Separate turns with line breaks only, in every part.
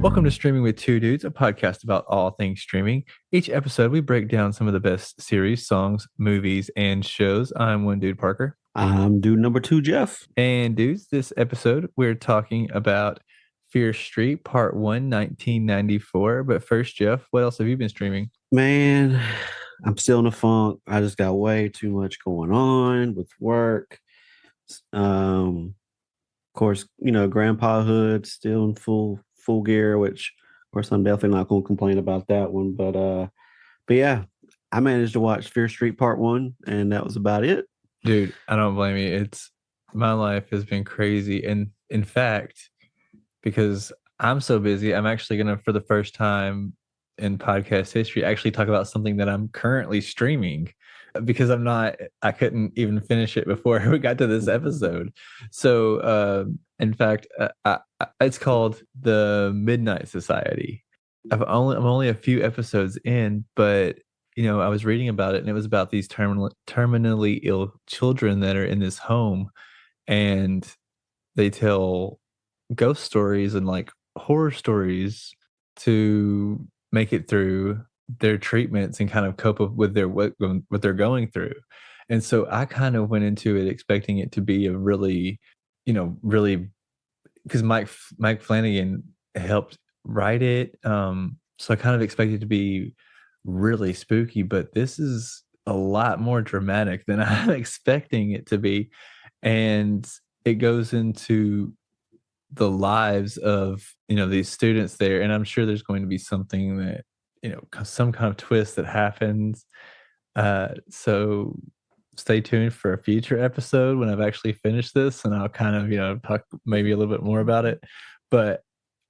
Welcome to Streaming with Two Dudes, a podcast about all things streaming. Each episode, we break down some of the best series, songs, movies, and shows. I'm one dude, Parker.
I'm dude number two, Jeff.
And dudes, this episode, we're talking about Fear Street, Part 1, 1994. But first, Jeff, what else have you been streaming?
Man, I'm still in a funk. I just got way too much going on with work. Of course, grandpahood still in full gear, which of course I'm definitely not gonna complain about that one. But yeah, I managed to watch Fear Street Part 1, and that was about it.
Dude, I don't blame you. It's my life has been crazy. And in fact, because I'm so busy, I'm actually gonna, for the first time in podcast history, actually talk about something that I'm currently streaming because I couldn't even finish it before we got to this episode. So, in fact, it's called The Midnight Society. I'm only a few episodes in, but I was reading about it, and it was about these terminally ill children that are in this home, and they tell ghost stories and like horror stories to make it through their treatments and kind of cope up with what they're going through. And so I kind of went into it expecting it to be a really, really, because Mike Flanagan helped write it. So I kind of expected it to be really spooky, but this is a lot more dramatic than I'm expecting it to be. And it goes into the lives of these students there, and I'm sure there's going to be something that some kind of twist that happens, so stay tuned for a future episode when I've actually finished this, and I'll kind of talk maybe a little bit more about it. But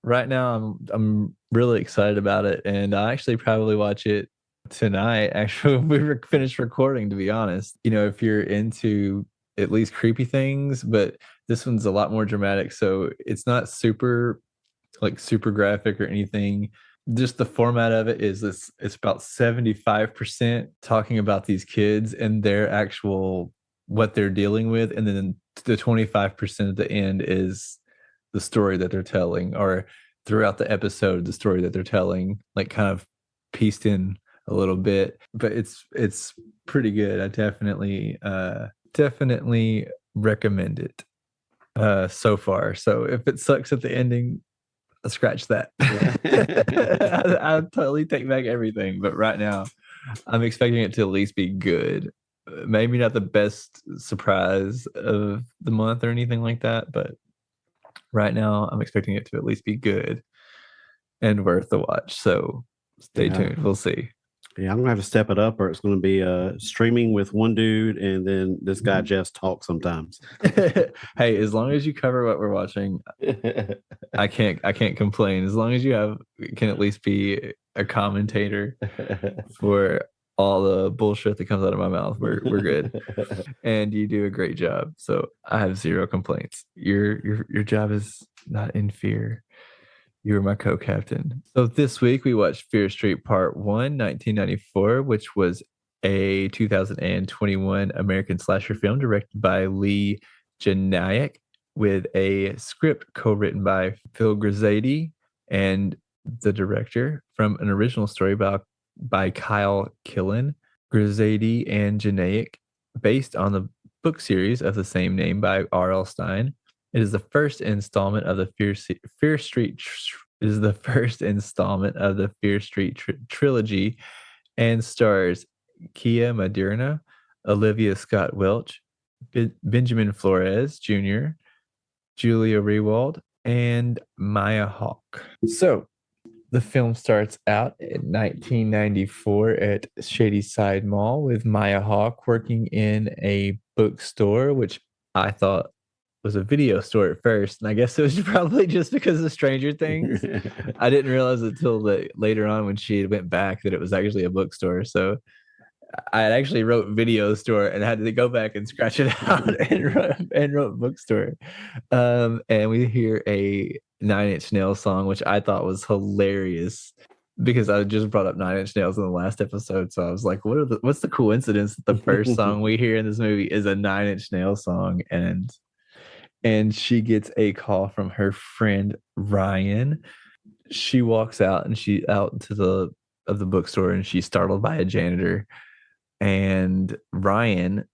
right now I'm really excited about it, and I'll actually probably watch it tonight actually when we finished recording, to be honest. If you're into at least creepy things, but this one's a lot more dramatic, so it's not super graphic or anything. Just the format of it is this: it's about 75% talking about these kids and their actual what they're dealing with, and then the 25% at the end is the story that they're telling, or throughout the episode the story that they're telling, like kind of pieced in a little bit. But it's pretty good. I definitely recommend it so far. So if it sucks at the ending, scratch that. I'll totally take back everything. But right now, I'm expecting it to at least be good. Maybe not the best surprise of the month or anything like that, but right now I'm expecting it to at least be good and worth the watch. So stay tuned. We'll see.
Yeah, I'm gonna have to step it up, or it's gonna be streaming with one dude and then this guy just talks sometimes.
Hey, as long as you cover what we're watching, I can't complain. As long as you can at least be a commentator for all the bullshit that comes out of my mouth, we're good. And you do a great job. So I have zero complaints. Your job is not in fear. You were my co-captain. So this week we watched Fear Street Part 1, 1994, which was a 2021 American slasher film directed by Lee Janiak, with a script co-written by Phil Grisady and the director, from an original story by Kyle Killen. Grisady and Janiak, based on the book series of the same name by R.L. Stine. It is the first installment of the Fear Street trilogy, and stars Kia Maderna, Olivia Scott Welch, Benjamin Flores Jr., Julia Rewald, and Maya Hawke. So the film starts out in 1994 at Shadyside Mall with Maya Hawke working in a bookstore, which I thought was a video store at first, and I guess it was probably just because of Stranger Things. I didn't realize until later on when she went back that it was actually a bookstore. So I had actually wrote video store and had to go back and scratch it out and wrote bookstore. And we hear a Nine Inch Nails song, which I thought was hilarious because I just brought up Nine Inch Nails in the last episode. So I was like, what's the coincidence that the first song we hear in this movie is a Nine Inch Nails song? And she gets a call from her friend Ryan, she walks out and she out into the bookstore and she's startled by a janitor. And Ryan,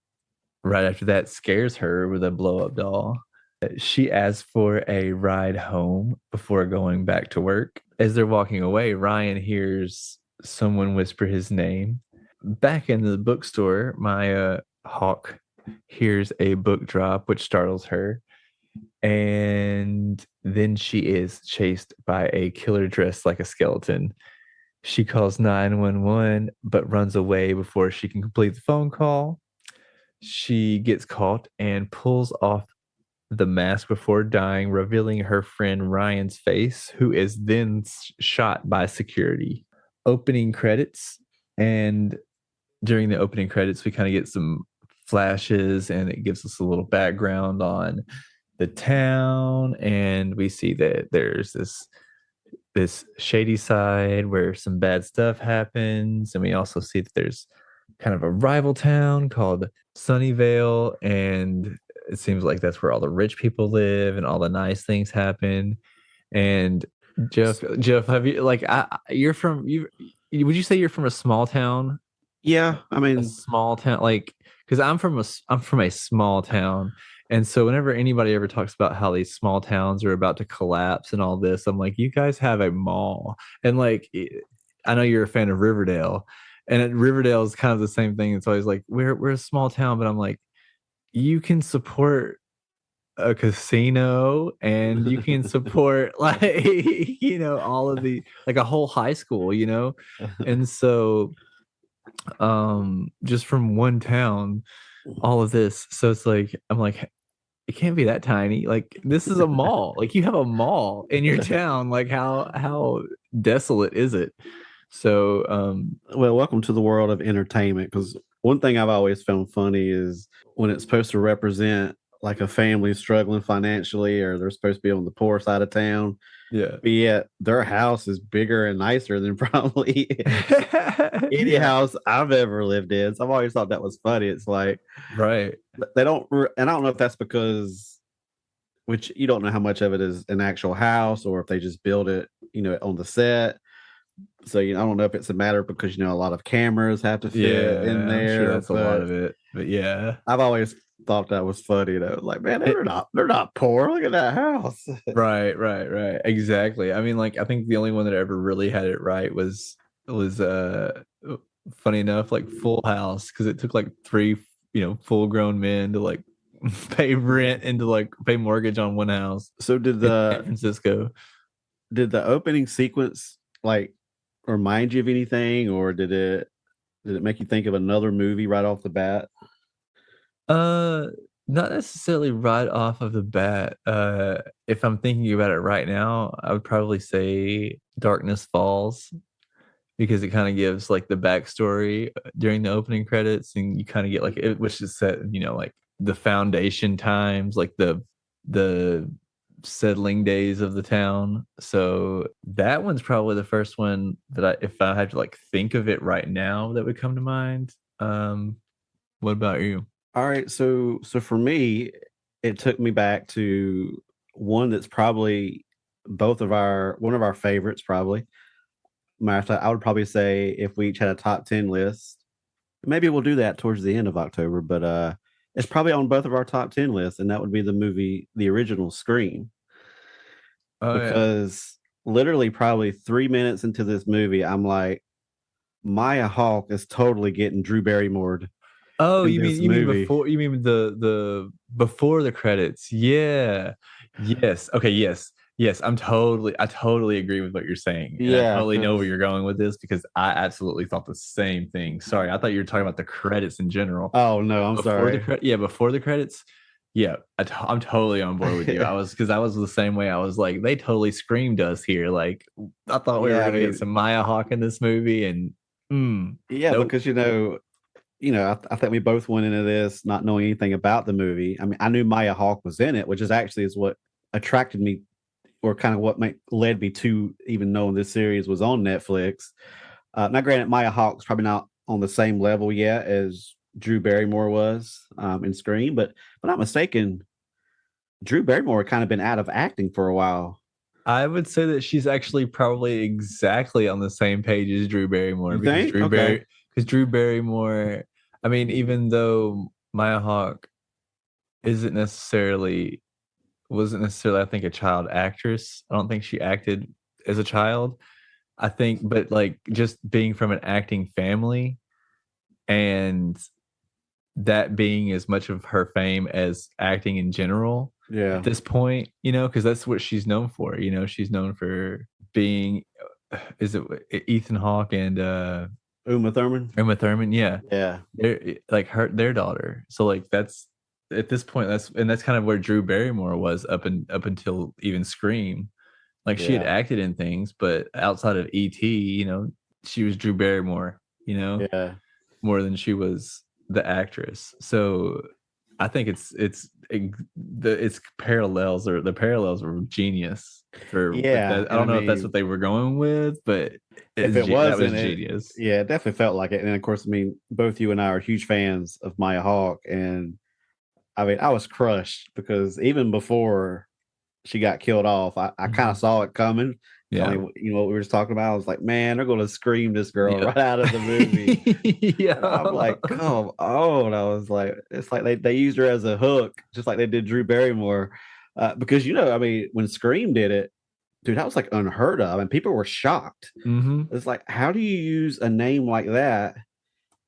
right after that, scares her with a blow up doll. She asks for a ride home before going back to work. As they're walking away, Ryan hears someone whisper his name. Back in the bookstore, Maya Hawk hears a book drop, which startles her. And then she is chased by a killer dressed like a skeleton. She calls 911, but runs away before she can complete the phone call. She gets caught and pulls off the mask before dying, revealing her friend Ryan's face, who is then shot by security. Opening credits. And during the opening credits, we kind of get some flashes and it gives us a little background on the town. And we see that there's this shady side where some bad stuff happens. And we also see that there's kind of a rival town called Sunnyvale. And it seems like that's where all the rich people live and all the nice things happen. And Jeff, have you like you're from you? Would you say you're from a small town?
Yeah, I
A
mean,
small town, like because I'm from a small town, and so whenever anybody ever talks about how these small towns are about to collapse and all this, I'm like, you guys have a mall, and like I know you're a fan of Riverdale, and Riverdale is kind of the same thing. It's always like we're a small town, but I'm like, you can support a casino and you can support like all of the like a whole high school, and so just from one town, all of this. So it's like I'm like, it can't be that tiny. Like this is a mall. Like you have a mall in your town. Like how desolate is it? So
well, welcome to the world of entertainment. Because one thing I've always found funny is when it's supposed to represent like a family struggling financially, or they're supposed to be on the poor side of town,
yeah.
but yet their house is bigger and nicer than probably any
Yeah.
house I've ever lived in. So I've always thought that was funny. It's like
Right.
they don't, and I don't know if that's because, which you don't know how much of it is an actual house or if they just build it, on the set. So I don't know if it's a matter because a lot of cameras have to fit in
Yeah, I'm sure
there,
that's a lot
but
of it. But yeah.
I've always thought that was funny though. Like, man,
It,
they're not poor. Look at that house.
right, right, right. Exactly. I mean, like I think the only one that ever really had it right was funny enough, like Full House, because it took like three, full grown men to like pay rent and to like pay mortgage on one house
So
in San Francisco.
did the opening sequence like remind you of anything, or did it make you think of another movie right off the bat?
Uh, Not necessarily right off of the bat. If I'm thinking about it right now, I would probably say Darkness Falls because it kind of gives like the backstory during the opening credits, and you kind of get like it, which is set, like the foundation times, like the settling days of the town. So that one's probably the first one that if I had to like think of it right now, that would come to mind. What about you?
All right, so for me, it took me back to one that's probably both of our one of our favorites. Probably, I would probably say if we each had a top 10 list, maybe we'll do that towards the end of October. But it's probably on both of our top 10 lists, and that would be the movie, the original Scream,
Oh yeah.
because literally probably 3 minutes into this movie, I'm like, Maya Hawke is totally getting Drew Barrymore
Oh,
in this
you mean
movie.
before, you mean the before the credits? Yeah. Yes. Okay, yes. Yes, I totally agree with what you're saying. And I
Yeah,
totally know where
because
you're going with this because I absolutely thought the same thing. Sorry, I thought you were talking about the credits in general.
oh no, I'm
Before the
sorry.
credit, yeah, before the credits, yeah, I'm totally on board with you. Because I was the same way. I was like, they totally screamed us here. Like, I thought we were
Yeah, I
gonna get
mean,
some Maya Hawke in this movie, and
yeah,
nope.
because I think we both went into this not knowing anything about the movie. I mean, I knew Maya Hawke was in it, which is what attracted me, or kind of what led me to even knowing this series was on Netflix. Now, granted, Maya Hawke's probably not on the same level yet as Drew Barrymore was in Scream, but if I'm not mistaken, Drew Barrymore had kind of been out of acting for a while.
I would say that she's actually probably exactly on the same page as Drew Barrymore
You think? Okay.
Because Drew Barrymore, I mean, even though Maya Hawke isn't necessarily wasn't necessarily I think a child actress. I don't think she acted as a child. I think, but like just being from an acting family and that being as much of her fame as acting in general at
Yeah.
this point, because that's what she's known for. She's known for being, is it Ethan Hawke and
Uma Thurman.
Emma Thurman? Yeah,
Yeah.
they're like their daughter. So like that's at this point that's kind of where Drew Barrymore was up until even Scream. Like she had
Yeah.
acted in things, but outside of ET, she was Drew Barrymore.
Yeah.
More than she was the actress. So I think it's parallels or the parallels were genius for with
Yeah.
that. I
And I
don't know if that's
mean,
what they were going with, but
if it
that was
wasn't it,
genius.
yeah, it definitely felt like it. And of course, I mean, both you and I are huge fans of Maya Hawke, and I mean, I was crushed because even before she got killed off, I kind of
Mhm.
saw it coming. I
Yeah.
mean, what we were just talking about. I was like, man, they're going to scream this girl
Yeah.
right out of the movie. And I'm
Yeah.
like, come on. I was like, it's like they used her as a hook, just like they did Drew Barrymore. Because, I mean, when Scream did it, dude, that was like unheard of. And people were shocked.
Hmm.
It's like, how do you use a name like that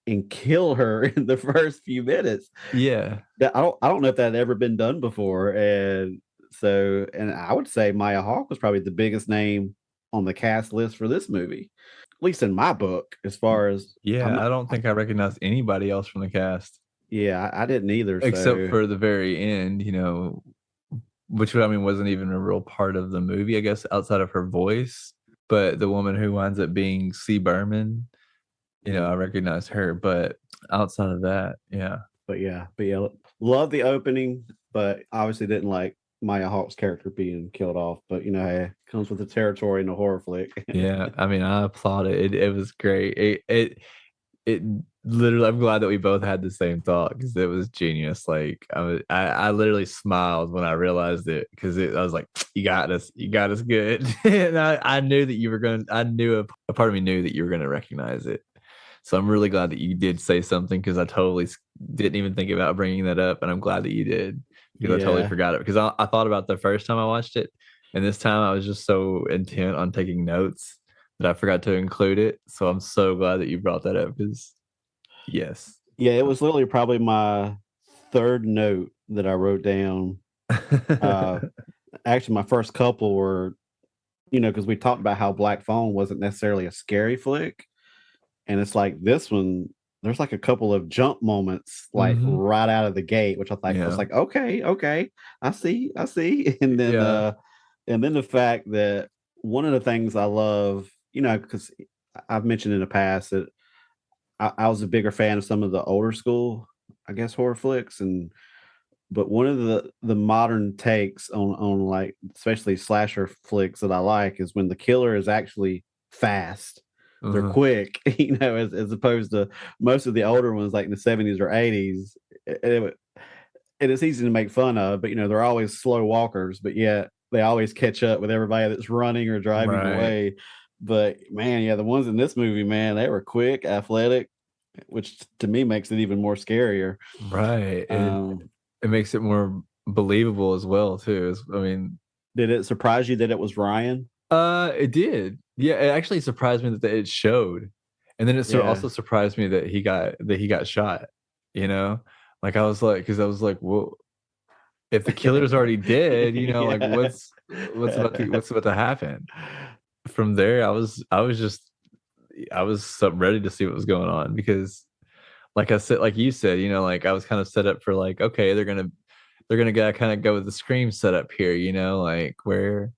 and kill her in the first few minutes?
Yeah.
That I don't know if that had ever been done before. And so, and I would say Maya Hawke was probably the biggest name on the cast list for this movie, at least in my book, as far as I'm
Yeah.
not,
I don't think I recognized anybody else from the cast
yeah, I didn't either.
except
So
for the very end, which I mean wasn't even a real part of the movie, I guess, outside of her voice. But the woman who winds up being C. Berman, I
mm,
recognize her. But outside of that, yeah.
but yeah, love the opening, but obviously didn't like Maya Hawke's character being killed off. But hey, comes with the territory in a horror flick.
Yeah. I mean, I applaud it. It was great. It literally, I'm glad that we both had the same thought because it was genius. Like I literally smiled when I realized it because I was like, you got us good. And I knew that you were going to, I knew a part of me knew that you were going to recognize it. So I'm really glad that you did say something because I totally didn't even think about bringing that up. And I'm glad that you did because I totally
Yeah,
forgot it because I thought about the first time I watched it. And this time I was just so intent on taking notes that I forgot to include it. So I'm so glad that you brought that up because yes.
yeah, it was literally probably my third note that I wrote down. Uh, Actually, my first couple were, because we talked about how Black Phone wasn't necessarily a scary flick, and it's like this one. There's like a couple of jump moments, like
Hmm.
right out of the gate, which I was
Yeah.
like, okay, okay, I see,
Yeah.
and then the fact that one of the things I love, because I've mentioned in the past that I was a bigger fan of some of the older school, I guess, horror flicks, and but one of the modern takes on like especially slasher flicks that I like is when the killer is actually fast. They're
Uh-huh.
quick, as opposed to most of the older ones like in the 70s or 80s. And it's easy to make fun of, but they're always slow walkers, but yet they always catch up with everybody that's running or driving
Right.
away. But man, yeah, the ones in this movie, man, they were quick, athletic, which to me makes it even more scarier.
Right.
Um,
It makes it more believable as well too. I mean,
did it surprise you that it was Ryan?
it did. Yeah, it actually surprised me that it showed. And then
Yeah.
also surprised me that he got shot, you know? Like I was like, because I was like, well, if the killer's already dead, like
Yeah.
what's about to happen? From there, I was so ready to see what was going on because like I said, like you said, like I was kind of set up for like, okay, they're gonna kind of go with the Scream setup here, like where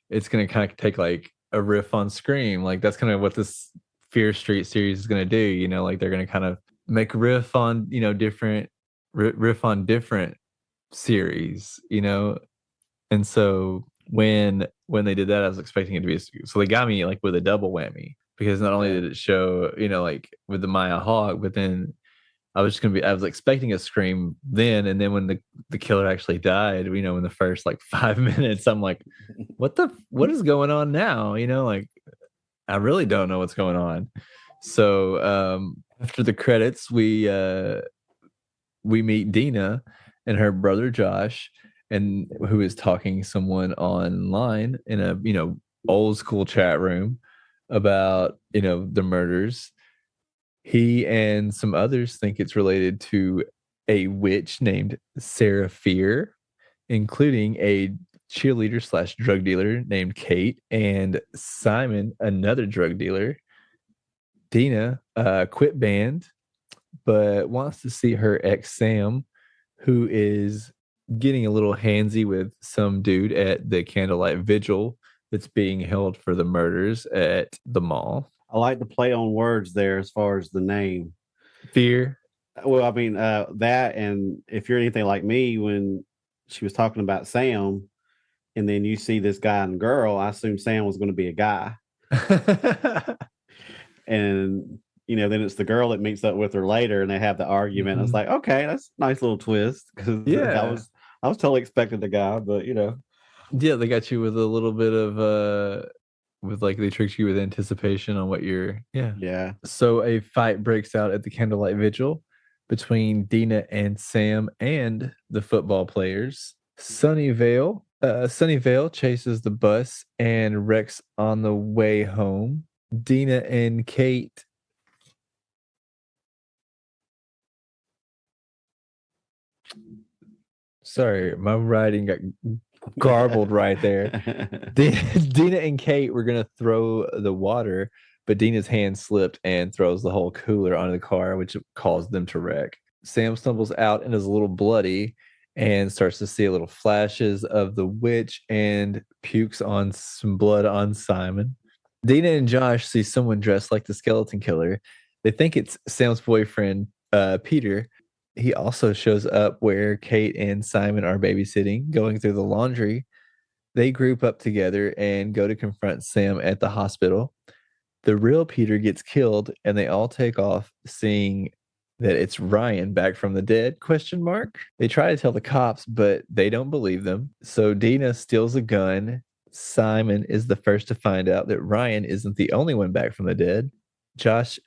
it's gonna kind of take like a riff on Scream, like that's kind of what this Fear Street series is gonna do, like they're gonna kind of make riff on different riff on different series, and so when they did that, I was expecting it to be so they got me like with a double whammy because not only
Yeah.
did it show, like with the Maya Hawk, but then I was expecting a scream then, and then when the killer actually died, in the first like 5 minutes, I'm like, what is going on now? Like I really don't know what's going on. So after the credits, we meet Dina and her brother Josh, and who is talking to someone online in a old school chat room about the murders. He and some others think it's related to a witch named Sarah Fear, including a cheerleader slash drug dealer named Kate and Simon, another drug dealer. Dina quit band, but wants to see her ex Sam, who is getting a little handsy with some dude at the candlelight vigil that's being held for the murders at the mall.
I like the play on words there as far as the name.
Fear.
Well, I mean, that, and if you're anything like me, when she was talking about Sam, and then you see this guy and girl, I assumed Sam was going to be a guy. And, then it's the girl that meets up with her later and they have the argument. It's like, okay, that's a nice little twist because
Yeah.
I was totally expecting the guy, but
Yeah, they got you with a little bit of with like they tricked you with anticipation on what you're yeah.
yeah.
So a fight breaks out at the candlelight vigil between Dina and Sam and the football players. Sunnyvale chases the bus and wrecks on the way home. Dina and Kate Sorry, my writing got garbled right there. Dina and Kate were gonna throw the water, but Dina's hand slipped and throws the whole cooler onto the car, which caused them to wreck. Sam stumbles out and is a little bloody and starts to see a little flashes of the witch and pukes on some blood on Simon. Dina and Josh see someone dressed like the skeleton killer. They think it's Sam's boyfriend, Peter. He also shows up where Kate and Simon are babysitting, going through the laundry. They group up together and go to confront Sam at the hospital. The real Peter gets killed, and they all take off, seeing that it's Ryan back from the dead, question mark. They try to tell the cops, but they don't believe them. So Dina steals a gun. Simon is the first to find out that Ryan isn't the only one back from the dead. Josh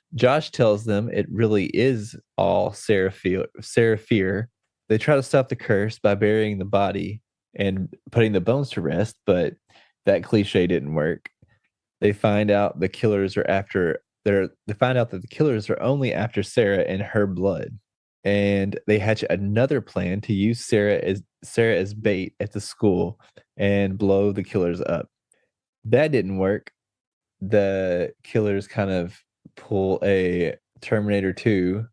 tells them it really is all Sarah Fear. They try to stop the curse by burying the body and putting the bones to rest, but that cliche didn't work. They find out the killers are after they find out that the killers are only after Sarah and her blood. And they hatch another plan to use Sarah as bait at the school and blow the killers up. That didn't work. The killers kind of pull a Terminator 2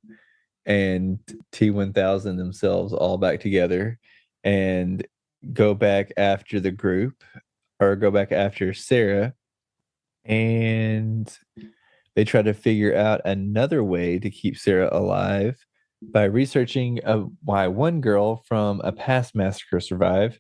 and T-1000 themselves all back together and go back after the group, or go back after Sarah, and they try to figure out another way to keep Sarah alive by researching why one girl from a past massacre survived.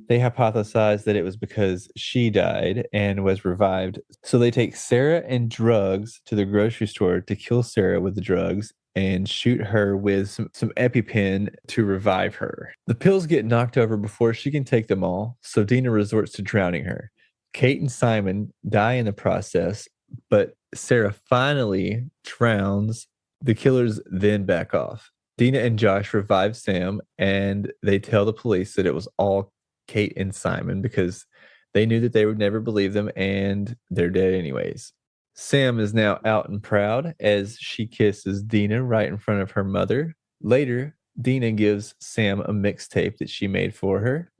They hypothesized that it was because she died and was revived. So they take Sarah and drugs to the grocery store to kill Sarah with the drugs and shoot her with some EpiPen to revive her. The pills get knocked over before she can take them all, so Dina resorts to drowning her. Kate and Simon die in the process, but Sarah finally drowns. The killers then back off. Dina and Josh revive Sam, and they tell the police that it was all Kate and Simon because they knew that they would never believe them and they're dead anyways. Sam is now out and proud as she kisses Dina right in front of her mother. Later, Dina gives Sam a mixtape that she made for her.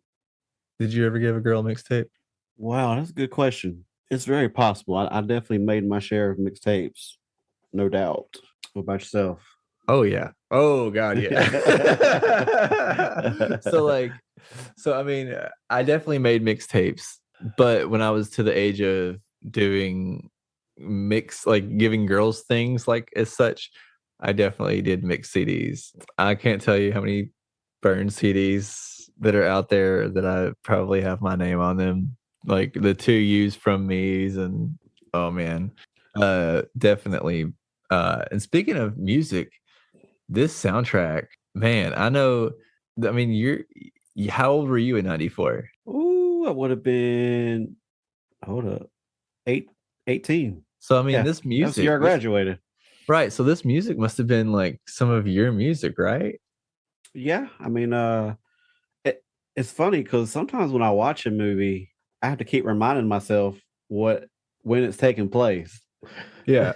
Did you ever give a girl a mixtape?
Wow, that's a good question. It's very possible. I definitely made my share of mixtapes, no doubt. What about yourself?
Oh yeah. Oh god, yeah. So I mean, I definitely made mixtapes, but when I was to the age of doing like giving girls things like as such, I definitely did mix CDs. I can't tell you how many burned CDs that are out there that I probably have my name on them. Like the two used from me's, and oh man. Definitely. And speaking of music, this soundtrack, man, I know. I mean, how old were you in '94?
Ooh, I would have been, hold up, eight, 18.
So I mean,
Yeah,
this
that was the year
music,
I
this
graduated.
right? So this music must have been like some of your music, right?
Yeah, I mean, it, it's funny because sometimes when I watch a movie, I have to keep reminding myself what when it's taking place.
Yeah,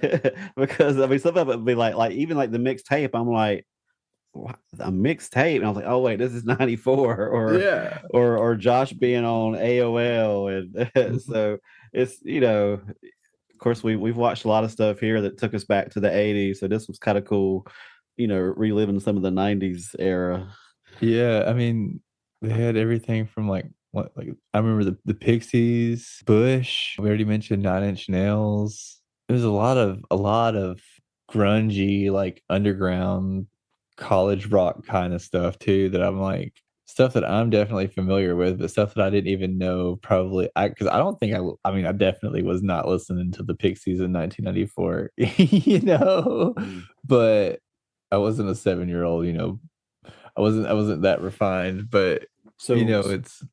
Because I mean, some of it would be like even like the mixtape. I'm like, "What? A mixtape," and I was like, "Oh wait, this is '94,"
yeah.
or Josh being on AOL, and
Mhm.
so it's of course we've watched a lot of stuff here that took us back to the '80s. So this was kind of cool, reliving some of the '90s era.
Yeah, I mean, they had everything from like what like I remember the Pixies, Bush. We already mentioned Nine Inch Nails. There's a lot of grungy, like underground college rock kind of stuff too that I'm like stuff that I'm definitely familiar with, but stuff that I didn't even know probably I because I don't think I mean I definitely was not listening to the Pixies in 1994,
Mm.
but I wasn't a 7-year old, I wasn't that refined, but
So
it's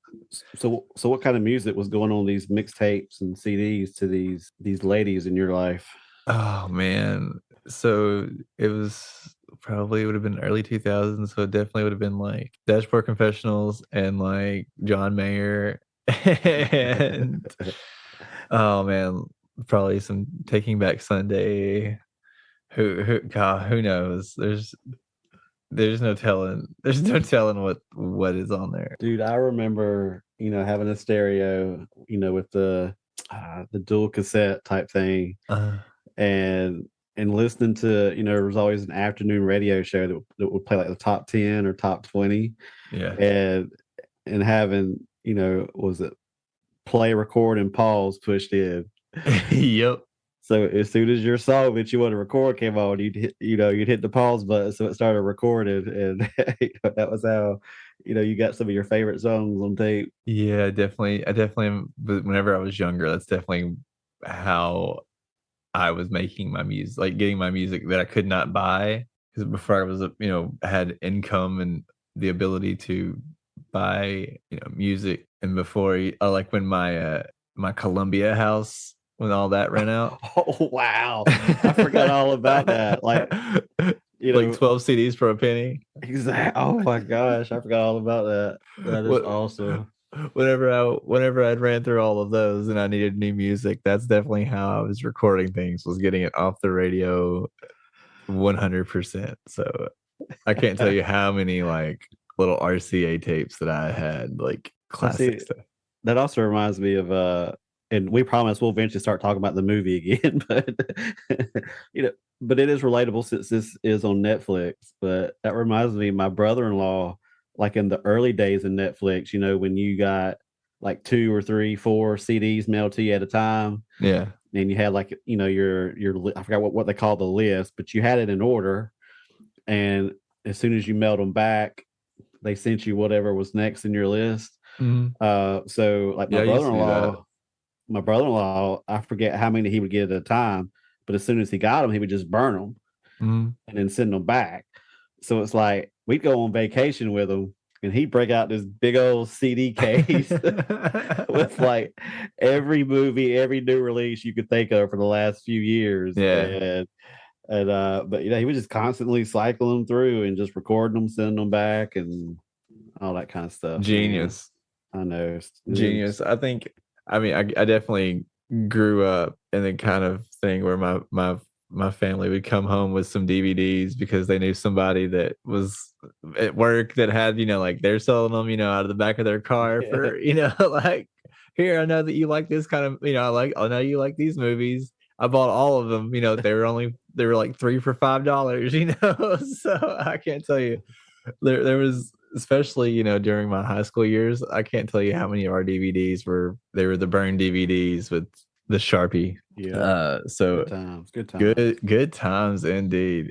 so what kind of music was going on these mixtapes and CDs to these ladies in your life?
oh man. So it was probably it would have been early 2000s, so it definitely would have been like Dashboard Confessionals and like John Mayer and oh man, probably some Taking Back Sunday. Who God, who knows? There's no telling what is on there.
Dude, I remember, having a stereo, with the dual cassette type thing,
Uh,
and listening to, there was always an afternoon radio show that would play like the top 10 or top 20,
yeah.
and having, was it play, record, and pause pushed in.
Yep.
So as soon as your song that you want to record came on, you'd hit the pause button so it started recording, and that was how you got some of your favorite songs on tape.
Yeah, definitely. I definitely am. But whenever I was younger, that's definitely how I was making my music, like getting my music that I could not buy. Because before I was, had income and the ability to buy, music. And before, like when my Columbia house, when all that ran out,
Oh wow, I forgot all about that. Like
like 12 CDs for a penny.
exact. Oh my gosh, I forgot all about that. That is
What
awesome.
whenever I'd ran through all of those and I needed new music, that's definitely how I was recording things, was getting it off the radio 100%. So I can't tell you how many like little RCA tapes that I had, like
Well,
classic
see,
stuff.
that also reminds me of and we promise we'll eventually start talking about the movie again, but you know, but it is relatable since this is on Netflix. But that reminds me, my brother-in-law, like in the early days of Netflix, when you got like two or three, four CDs mailed to you at a time,
Yeah.
and you had like I forgot what they call the list, but you had it in order, and as soon as you mailed them back, they sent you whatever was next in your list.
Mhm.
So like
Yeah, I used to do that.
my brother-in-law, I forget how many he would get at a time, but as soon as he got them, he would just burn them
Mhm.
and then send them back. So it's like we'd go on vacation with him, and he'd break out this big old CD case with like every movie, every new release you could think of for the last few years,
Yeah.
but he was just constantly cycling them through and just recording them, sending them back, and all that kind of stuff. Man,
Genius.
I know.
Genius. I mean, I definitely grew up in the kind of thing where my family would come home with some DVDs because they knew somebody that was at work that had, like they're selling them, out of the back of their car for, like, here, I know that you like this kind of, I know you like these movies. I bought all of them, they were like 3 for $5, so I can't tell you there was, especially, during my high school years, I can't tell you how many of our DVDs were the burned DVDs with the Sharpie.
Yeah,
So
good times, good times.
good times indeed.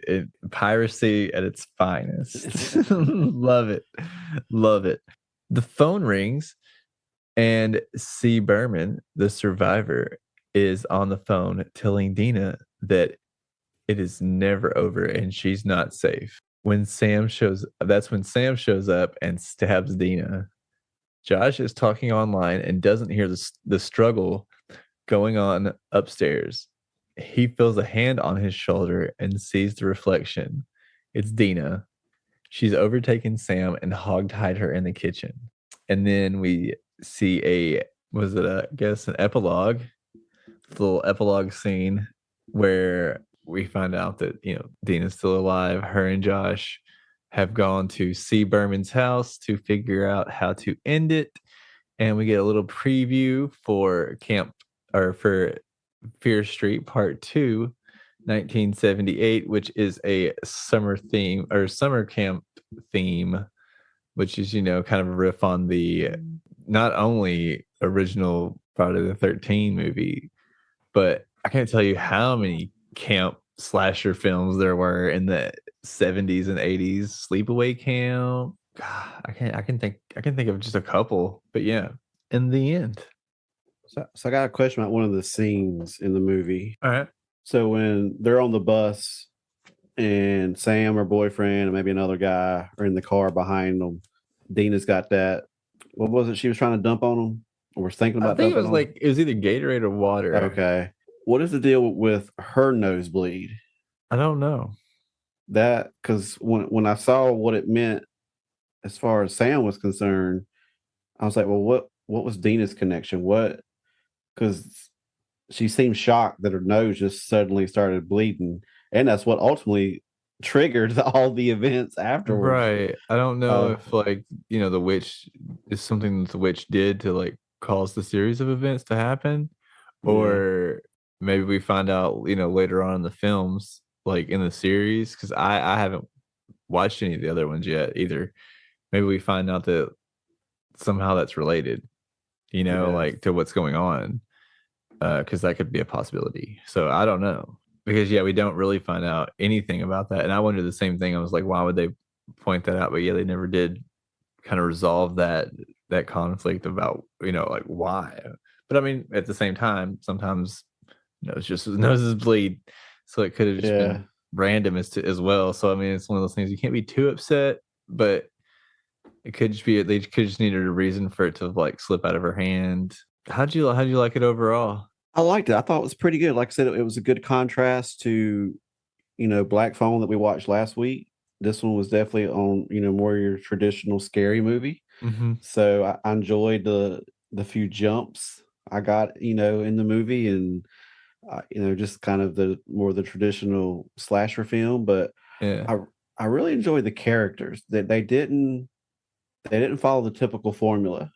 Piracy at its finest. Love it. Love it. The phone rings and C. Berman, the survivor, is on the phone telling Dina that it is never over and she's not safe. That's when Sam shows up and stabs Dina. Josh is talking online and doesn't hear the struggle going on upstairs. He feels a hand on his shoulder and sees the reflection. It's Dina. She's overtaken Sam and hogtied her in the kitchen. And then we see I guess an epilogue, little epilogue scene where we find out that, Dina's still alive. Her and Josh have gone to see Berman's house to figure out how to end it. And we get a little preview for for Fear Street Part 2, 1978, which is a summer theme or summer camp theme, which is, kind of a riff on the not only original Friday the 13th movie, but I can't tell you how many camp slasher films there were in the 70s and 80s. Sleepaway Camp. God, I can think of just a couple, but yeah, in the end.
So I got a question about one of the scenes in the movie.
All right.
So when they're on the bus and Sam, her boyfriend, and maybe another guy are in the car behind them, Dina's got that. What was it she was trying to dump on them? Or was thinking about
I think it
dumping
was
on 'em?
it was either Gatorade or water.
Okay. What is the deal with her nosebleed?
I don't know.
That because when I saw what it meant as far as Sam was concerned, I was like, well, what was Dina's connection? What because she seemed shocked that her nose just suddenly started bleeding, and that's what ultimately triggered all the events afterwards.
Right. I don't know
Uh,
if the witch is something that the witch did to cause the series of events to happen,
yeah,
or maybe we find out, later on in the films, like in the series, because I haven't watched any of the other ones yet either. Maybe we find out that somehow that's related,
yeah,
to what's going on, because that could be a possibility. So I don't know, because yeah, we don't really find out anything about that, and I wonder the same thing. I was like, why would they point that out? But yeah, they never did kind of resolve that conflict about why. But I mean, at the same time, sometimes noses bleed, so it could have just
yeah.
been random as well. So I mean, it's one of those things you can't be too upset, but it could just be they could just needed a reason for it to slip out of her hand. How'd you like it overall?
I liked it. I thought it was pretty good. Like I said, it was a good contrast to Black Phone that we watched last week. This one was definitely on more your traditional scary movie.
Hmm.
So I enjoyed the few jumps I got in the movie, and just kind of the traditional slasher film. But
Yeah,
I I really enjoyed the characters that they didn't follow the typical formula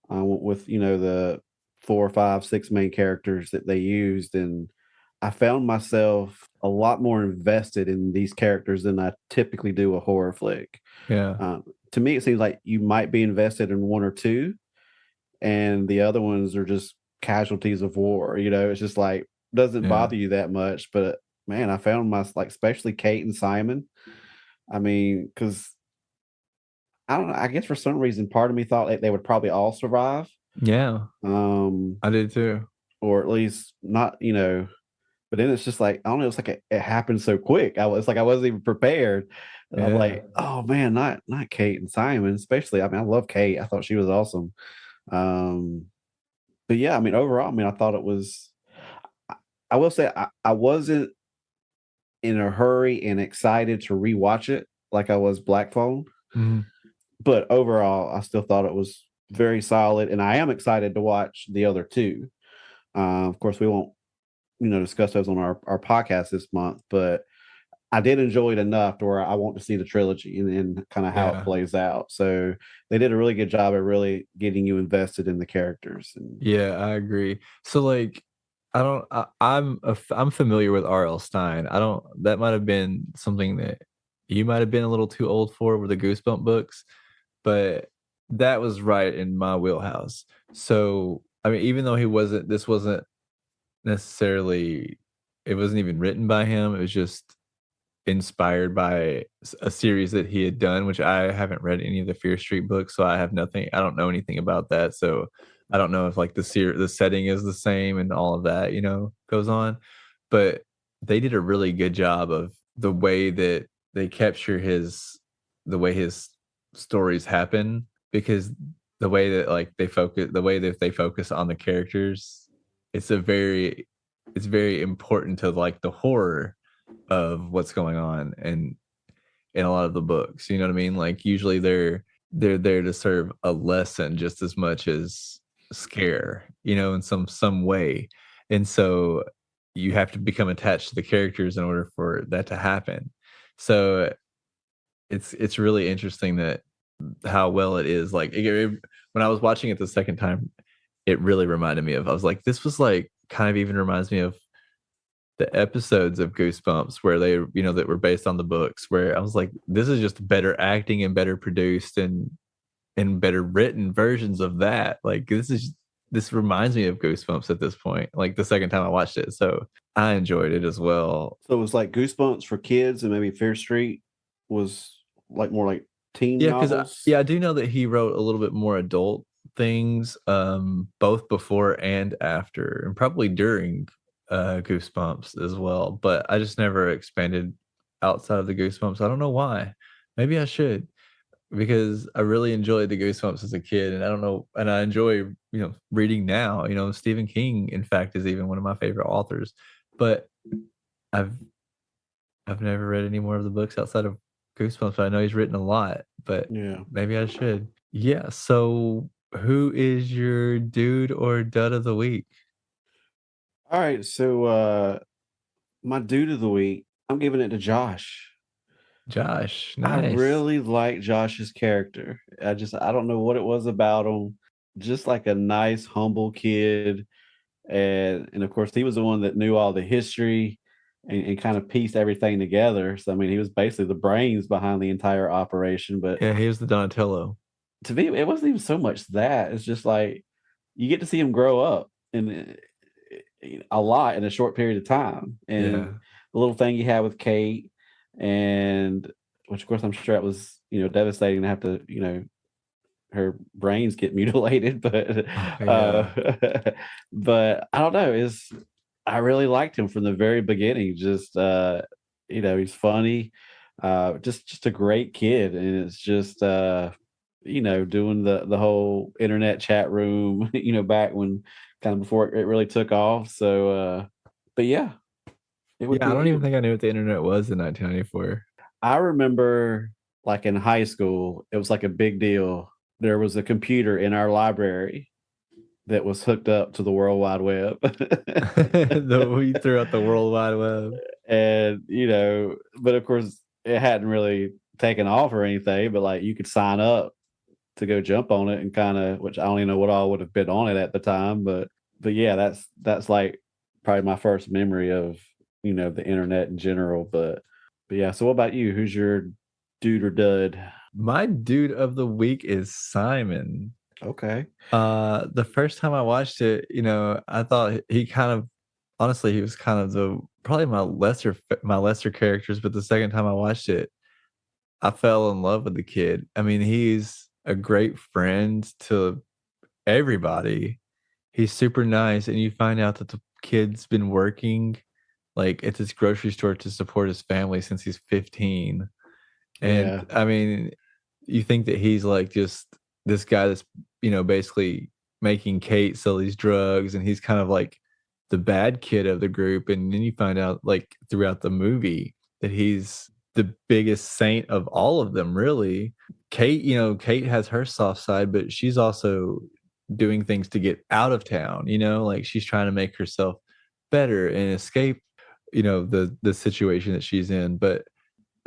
with the 4, 5, 6 main characters that they used, and I found myself a lot more invested in these characters than I typically do a horror flick.
yeah,
Um, to me, it seems like you might be invested in one or two, and the other ones are just casualties of war. It's just like doesn't
yeah,
bother you that much. But man, I found especially Kate and Simon. I mean, because I don't know. I guess for some reason, part of me thought they would probably all survive,
yeah.
um,
I did too.
or at least not. But then it's just like I don't know. It's like it happened so quick. It's like I wasn't even prepared. And I'm
Yeah,
like, oh man, not Kate and Simon, especially. I mean, I love Kate. I thought she was awesome. Um, but yeah, I mean, overall, I mean, I thought it was. I, I will say I wasn't in a hurry and excited to rewatch it like I was Black Phone,
mhm,
but overall, I still thought it was very solid, and I am excited to watch the other two. Of course, we won't discuss those on our podcast this month, but I did enjoy it enough to where I want to see the trilogy and kind of how it
yeah.
plays out. So they did a really good job of really getting you invested in the characters. And
Yeah, I agree. So I don't I'm familiar with R.L. Stein. I don't That might have been something that you might have been a little too old for with the Goosebump books, but that was right in my wheelhouse. So, I mean, even though this wasn't necessarily it wasn't even written by him, it was just inspired by a series that he had done, which I haven't read any of the Fear Street books, so I don't know anything about that. So I don't know if the setting is the same and all of that, goes on. But they did a really good job of the way that they capture the way his stories happen, because the way that like they focus on the characters, it's a very it's very important to like the horror of what's going on and in a lot of the books. You know what I mean? Like usually they're there to serve a lesson just as much as scare, in some way. And so you have to become attached to the characters in order for that to happen. So it's really interesting that how well it is. Like when I was watching it the second time, it really reminded me of. I was like, this was like kind of even reminds me of the episodes of Goosebumps where they, that were based on the books. Where I was like, this is just better acting and better produced and better written versions of that. Like this reminds me of Goosebumps at this point. Like the second time I watched it, so I enjoyed it as well.
So it was like Goosebumps for kids, and maybe Fear Street was like more like teen
Yeah, because
novels.
yeah, I do know that he wrote a little bit more adult things, both before and after, and probably during Goosebumps as well. But I just never expanded outside of the Goosebumps. I don't know why. Maybe I should, because I really enjoyed the Goosebumps as a kid, and I don't know, and I enjoy reading now. Stephen King, in fact, is even one of my favorite authors. But I've I've never read any more of the books outside of Goosebumps, but I know he's written a lot, but
Yeah.
maybe I should. Yeah. So, who is your dude or dud of the week?
All right. So my dude of the week, I'm giving it to Josh.
Josh.
I
Nice.
really like Josh's character. I don't know what it was about him. Just like a nice, humble kid. And of course he was the one that knew all the history and kind of pieced everything together. So I mean he was basically the brains behind the entire operation. But
Yeah, he was the Donatello.
to me, it wasn't even so much that. It's just like you get to see him grow up in a lot in a short period of time. And
Yeah.
the little thing he had with Kate, and which of course I'm sure it was, devastating to have to, her brains get mutilated, but
Oh, yeah.
but I don't know. Is I really liked him from the very beginning. Just he's funny, just a great kid, and it's just doing the whole internet chat room, back when kind of before it really took off. So, but yeah, it would
Yeah, I
be.
don't even think I knew what the internet was in 1994.
I remember, like in high school, it was like a big deal. There was a computer in our library that was hooked up to the World Wide Web.
We threw out the World Wide Web.
And but of course it hadn't really taken off or anything, but like you could sign up to go jump on it and kind of, which I don't even know what all would have been on it at the time, but yeah, that's like probably my first memory of the internet in general. But yeah, so what about you? Who's your dude or dud?
My dude of the week is Simon.
Okay.
The first time I watched it, I thought he kind of, honestly, he was kind of the probably my lesser characters. But the second time I watched it, I fell in love with the kid. I mean, he's a great friend to everybody. He's super nice, and you find out that the kid's been working like at this grocery store to support his family since he's 15. And
Yeah.
I mean, you think that he's like just this guy that's, basically making Kate sell these drugs, and he's kind of like the bad kid of the group. And then you find out like throughout the movie that he's the biggest saint of all of them, really. Kate has her soft side, but she's also doing things to get out of town, like she's trying to make herself better and escape, the situation that she's in. But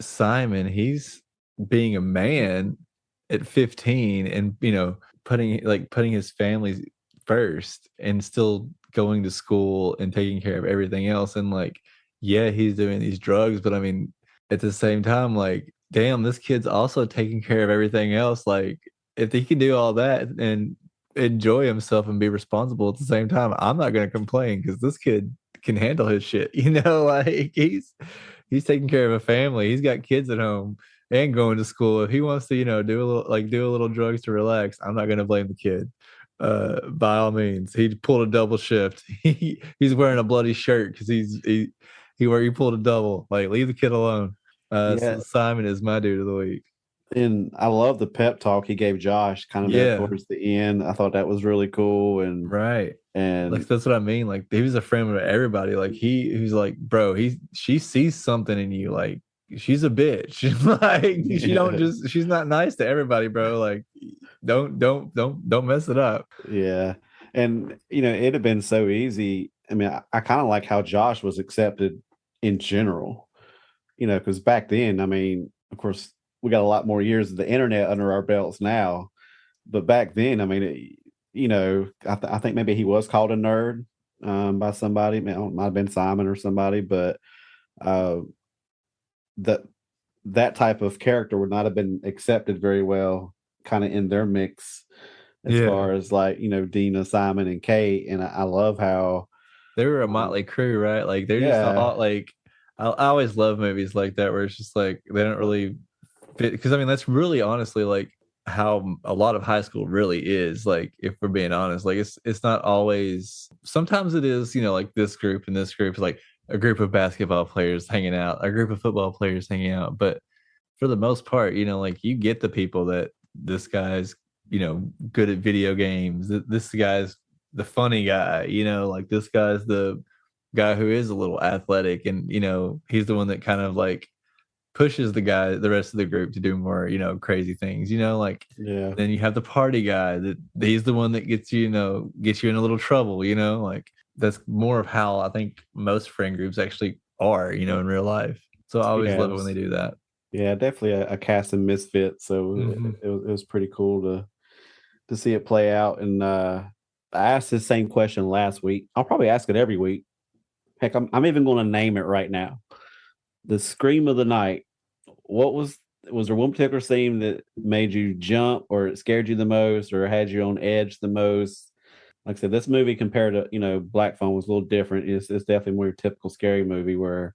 Simon, he's being a man at 15 and, putting his family first and still going to school and taking care of everything else. And like, yeah, he's doing these drugs, but I mean, at the same time, like, damn, this kid's also taking care of everything else. Like, if he can do all that and enjoy himself and be responsible at the same time, I'm not going to complain because this kid can handle his shit. Like he's taking care of a family. He's got kids at home and going to school. If he wants to, do a little drugs to relax, I'm not gonna blame the kid. By all means, he pulled a double shift. He's wearing a bloody shirt because he pulled a double. Like, leave the kid alone.
Yeah,
So Simon is my dude of the week.
and I love the pep talk he gave Josh kind of there
Yeah,
towards the end. I thought that was really cool,
right. Like
and
that's what I mean. Like he was a friend of everybody. Like he's like, bro, she sees something in you. Like she's a bitch. Like she don't
yeah,
just she's not nice to everybody, bro. Like don't mess it up.
yeah, and it'd have been so easy. I mean, I kind of like how Josh was accepted in general. Because back then, I mean, of course, we got a lot more years of the internet under our belts now, but back then, I mean, I think maybe he was called a nerd by somebody. It might have been Simon or somebody, but uh, that that type of character would not have been accepted very well, kind of in their mix, as
Yeah.
far as like Dina, Simon, and Kate. And I love how,
They were a
um,
motley crew, right? Like they're just
yeah,
all like I always love movies like that where it's just like they don't really fit because I mean that's really honestly like how a lot of high school really is. Like if we're being honest, like it's not always sometimes it is, like this group and this group is like a group of basketball players hanging out, a group of football players hanging out. But for the most part, like you get the people that this guy's, good at video games. This guy's the funny guy, like this guy's the guy who is a little athletic and, he's the one that kind of like pushes the rest of the group to do more, crazy things, like
yeah,
then you have the party guy that he's the one that gets you, gets you in a little trouble, like that's more of how I think most friend groups actually are, in real life. So I always
yeah.
love it when they do that.
Yeah, definitely a cast of misfits. So
Hmm.
it was pretty cool to see it play out. And I asked the same question last week. I'll probably ask it every week. Heck, I'm even going to name it right now. The scream of the night. What was there one particular scene that made you jump, or it scared you the most, or had you on edge the most? Like I said, this movie compared to Black Phone was a little different. It's definitely more your typical scary movie where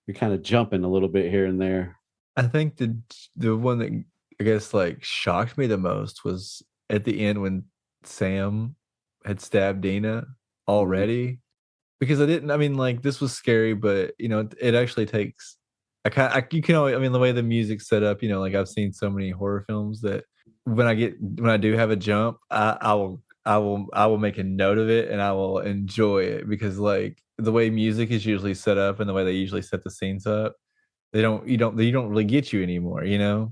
you're kind of jumping a little bit here and there.
I think the one that I guess like shocked me the most was at the end when Sam had stabbed Dina
Mhm.
already because I mean like this was scary but it actually takes you can always, I mean the way the music's set up like I've seen so many horror films that when I do have a jump I will make a note of it and I will enjoy it because like the way music is usually set up and the way they usually set the scenes up they don't really get you anymore, so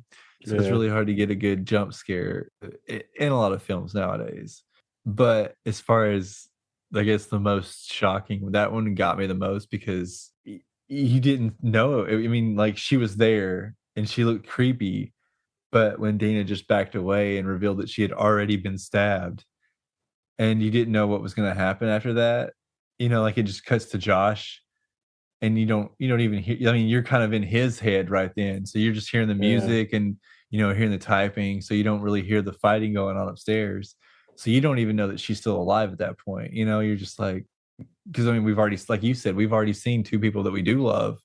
it's
Yeah,
really hard to get a good jump scare in a lot of films nowadays. But as far as I guess the most shocking, that one got me the most because you didn't know. I mean, like she was there and she looked creepy, but when Dana just backed away and revealed that she had already been stabbed, and you didn't know what was going to happen after that, like it just cuts to Josh and you don't even hear, I mean you're kind of in his head right then, so you're just hearing the
yeah,
music and hearing the typing, so you don't really hear the fighting going on upstairs, so you don't even know that she's still alive at that point, you're just like because I mean we've already like you said we've already seen two people that we do love,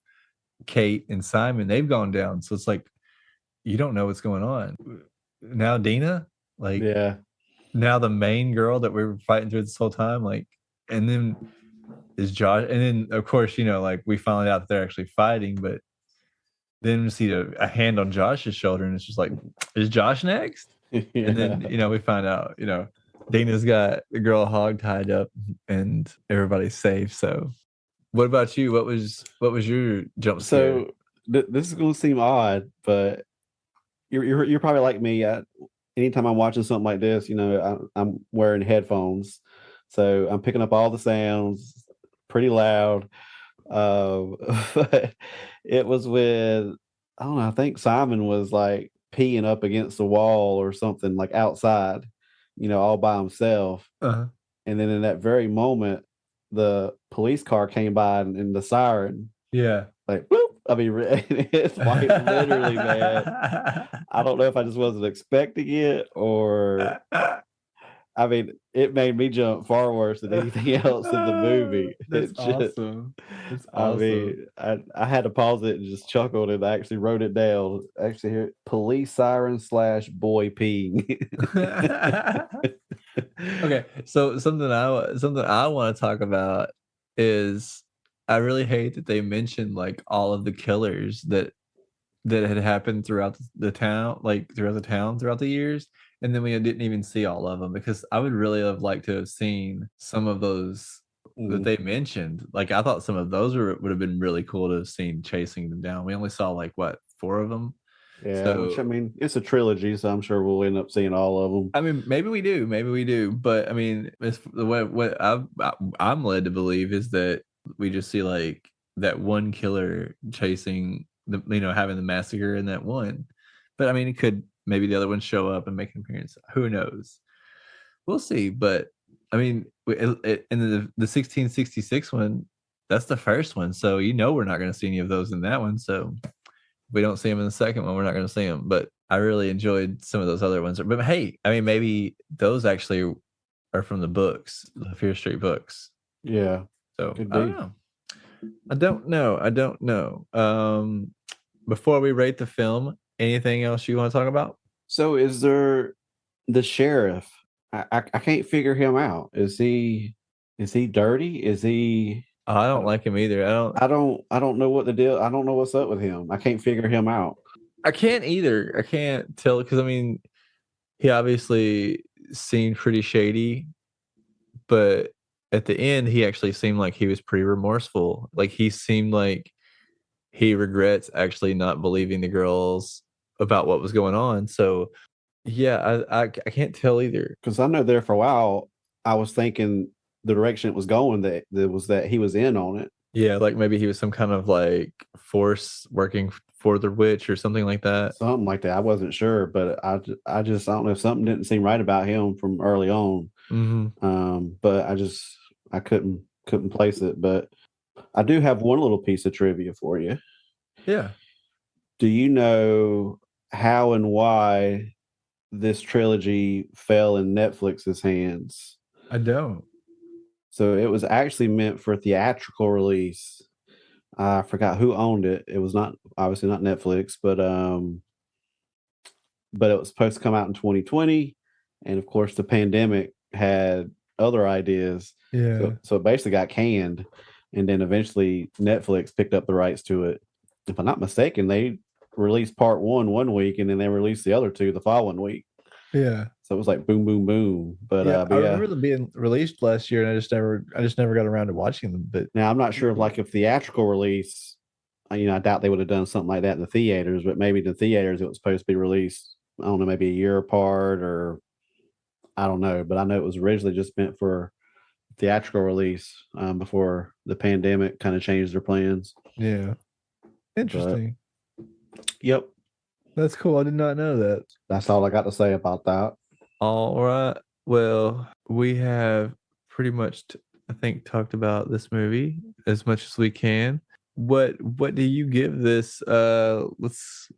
Kate and Simon, they've gone down, so it's like you don't know what's going on now. Dina, like
yeah,
now the main girl that we were fighting through this whole time, like, and then is Josh, and then of course, like we found out that they're actually fighting, but then we see a hand on Josh's shoulder, and it's just like, is Josh next? And
yeah.
then we find out, Dana's got the girl hog tied up, and everybody's safe. So, what about you? What was your jump scare?
So this is going to seem odd, but you're probably like me. Anytime I'm watching something like this, I'm wearing headphones, so I'm picking up all the sounds pretty loud. But it was with, I don't know. I think Simon was like peeing up against the wall or something, like outside, all by himself.
Uh-huh.
And then in that very moment, the police car came by, and the siren,
Yeah.
like, whoop. I mean, it's like literally, man. I don't know if I just wasn't expecting it, or I mean, it made me jump far worse than anything else in the movie.
That's
It just,
awesome. That's
I
awesome.
mean, I had to pause it and just chuckled, and I actually wrote it down. Actually, here, police siren slash boy peeing.
Okay, so something I want to talk about is I really hate that they mentioned like all of the killers that that had happened throughout the town, like throughout the town throughout the years. And then we didn't even see all of them because I would really have liked to have seen some of those that
Mm.
they mentioned. Like I thought some of those would have been really cool to have seen chasing them down. We only saw like what, four of them.
Yeah, which I
So
mean, it's a trilogy, so I'm sure we'll end up seeing all of them.
I mean, maybe we do, but I mean, it's the way what I'm led to believe is that we just see like that one killer chasing the, having the massacre in that one. But I mean, it could maybe the other ones show up and make an appearance. Who knows? We'll see. But I mean, in the 1666 one, that's the first one, so we're not going to see any of those in that one. So we don't see him in the second one, we're not going to see him. But I really enjoyed some of those other ones. But hey, I mean, maybe those actually are from the books, the Fear Street books.
Yeah,
So
could
I don't
be.
know. I don't know. Before we rate the film, anything else you want to talk about?
So, is there the sheriff? I can't figure him out. Is he dirty? Is he?
Oh, I don't like him either.
I don't know what the deal. I don't know what's up with him. I can't figure him out.
I can't either. I can't tell because I mean, he obviously seemed pretty shady, but at the end, he actually seemed like he was pretty remorseful. Like he seemed like he regrets actually not believing the girls about what was going on. So yeah, I can't tell either.
Because I know there for a while, I was thinking the direction it was going that he was in on it.
Yeah, like maybe he was some kind of like force working for the witch or something like that.
Something like that. I wasn't sure, but I just I don't know if something didn't seem right about him from early on.
Hmm.
But I couldn't place it. But I do have one little piece of trivia for you.
Yeah,
Do you know how and why this trilogy fell in Netflix's hands?
I don't.
So it was actually meant for theatrical release. I forgot who owned it. It was not obviously not Netflix, but it was supposed to come out in 2020, and of course the pandemic had other ideas.
Yeah.
So it basically got canned, and then eventually Netflix picked up the rights to it. If I'm not mistaken, they released part one week, and then they released the other two the following week.
Yeah.
So it was like boom, boom, boom. But
Yeah, I
but yeah.
remember them being released last year, and I just never got around to watching them. But
Now I'm not sure if like if theatrical release, I doubt they would have done something like that in the theaters, but maybe the theaters it was supposed to be released. I don't know, maybe a year apart, or I don't know, but I know it was originally just meant for theatrical release before the pandemic kind of changed their plans.
yeah,
But
interesting.
yep,
That's cool. I did not know that.
that's all I got to say about that.
All right. Well, we have pretty much, I think, talked about this movie as much as we can. What do you give this? Let's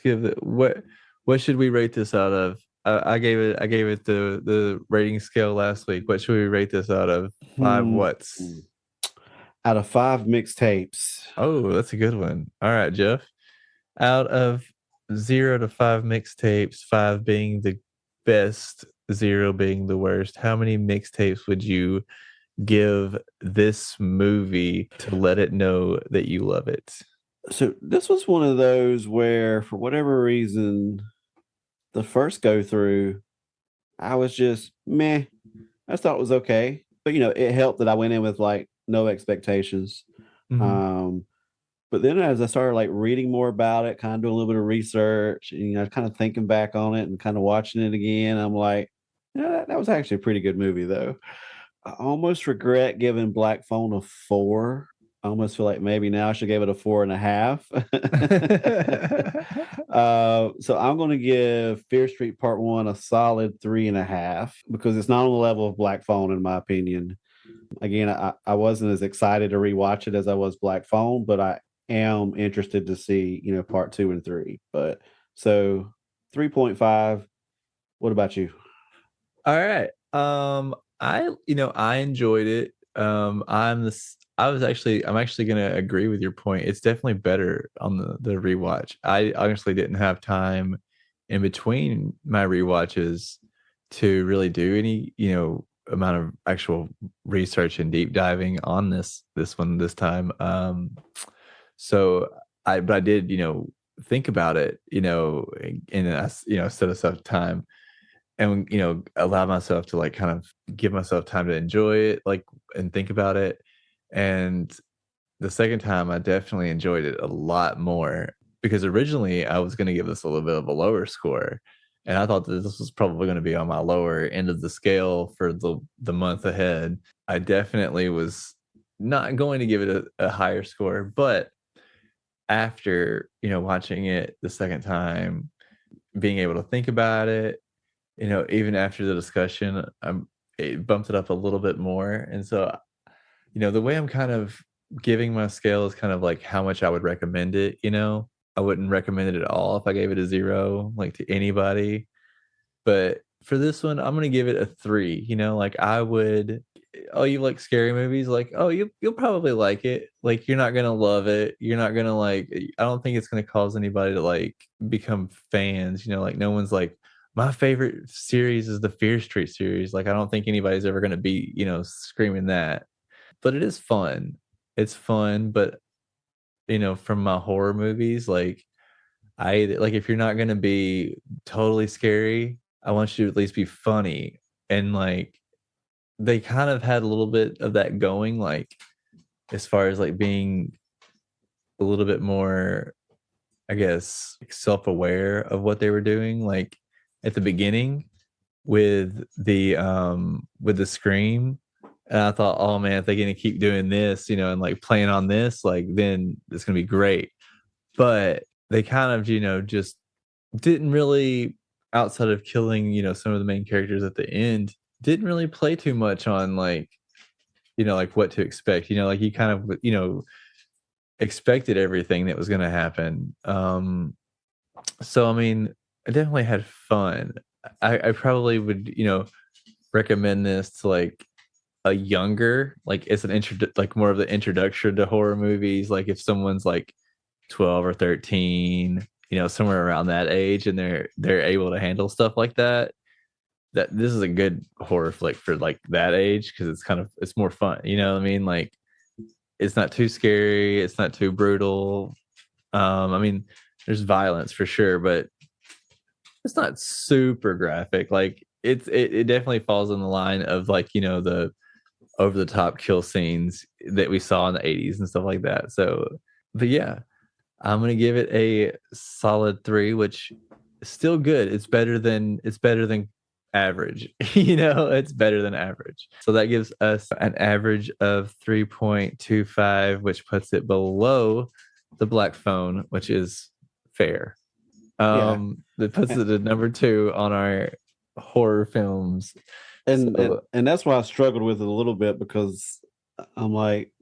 give it what should we rate this out of? I gave it the rating scale last week. What should we rate this out of? Five
Hmm.
whats?
Out of 5 mixtapes,
Oh, that's a good one. All right, Jeff. Out of 0 to 5 mixtapes, 5 being the best, 0 being the worst, how many mixtapes would you give this movie to let it know that you love it?
so this was one of those where, for whatever reason, the first go through, I was just meh. I just thought it was okay, but it helped that I went in with like no expectations.
Mhm.
Um, but then as I started like reading more about it, kind of doing a little bit of research, and kind of thinking back on it and kind of watching it again, I'm like, that was actually a pretty good movie though. I almost regret giving Black Phone a 4. I almost feel like maybe now I should give it a 4.5. So I'm going to give Fear Street Part One a solid 3.5 because it's not on the level of Black Phone in my opinion. Again, I wasn't as excited to rewatch it as I was Black Phone, but I am interested to see part 2 and 3. But so 3.5. What about you?
All right. I enjoyed it. I'm actually gonna agree with your point. It's definitely better on the rewatch. I honestly didn't have time in between my rewatches to really do any, amount of actual research and deep diving on this one this time. So but I did, think about it, in a set aside time, and allow myself to like kind of give myself time to enjoy it, like, and think about it. And the second time, I definitely enjoyed it a lot more because originally I was going to give this a little bit of a lower score, and I thought that this was probably going to be on my lower end of the scale for the month ahead. I definitely was not going to give it a higher score, but after watching it the second time, being able to think about it, even after the discussion, it bumped it up a little bit more. And so, the way I'm kind of giving my scale is kind of like how much I would recommend it. I wouldn't recommend it at all if I gave it a 0, like, to anybody. But for this one, I'm gonna give it a 3. Like, I would. Oh, you like scary movies? Like, oh, you'll probably like it. Like, you're not gonna love it. You're not gonna like. I don't think it's gonna cause anybody to like become fans. Like, no one's like, my favorite series is the Fear Street series. Like, I don't think anybody's ever gonna be screaming that. But it is fun. It's fun, but from my horror movies, like, if you're not gonna be totally scary, I want you to at least be funny. And like, they kind of had a little bit of that going, like, as far as like being a little bit more, I guess, like, self-aware of what they were doing, like at the beginning with the scream. And I thought, oh man, if they're gonna keep doing this, and like playing on this, like, then it's gonna be great. But they kind of, just didn't really, outside of killing, some of the main characters at the end, didn't really play too much on like, like what to expect. Like, you kind of, expected everything that was gonna happen. So I mean, I definitely had fun. I probably would, recommend this to like a younger, like, it's an intro, like more of the introduction to horror movies. Like, if someone's like 12 or 13, somewhere around that age, and they're able to handle stuff like that, that this is a good horror flick for like that age, because it's more fun. You know what I mean? Like, it's not too scary, it's not too brutal. I mean, there's violence for sure, but it's not super graphic. Like, it definitely falls in the line of like, the over the top kill scenes that we saw in the 80s and stuff like that. So, but yeah, I'm gonna give it a solid 3, which is still good. It's better than average. It's better than average. So that gives us an average of 3.25, which puts it below the Black Phone, which is fair.
Yeah.
That puts it at number 2 on our horror films. So
And that's why I struggled with it a little bit, because I'm like,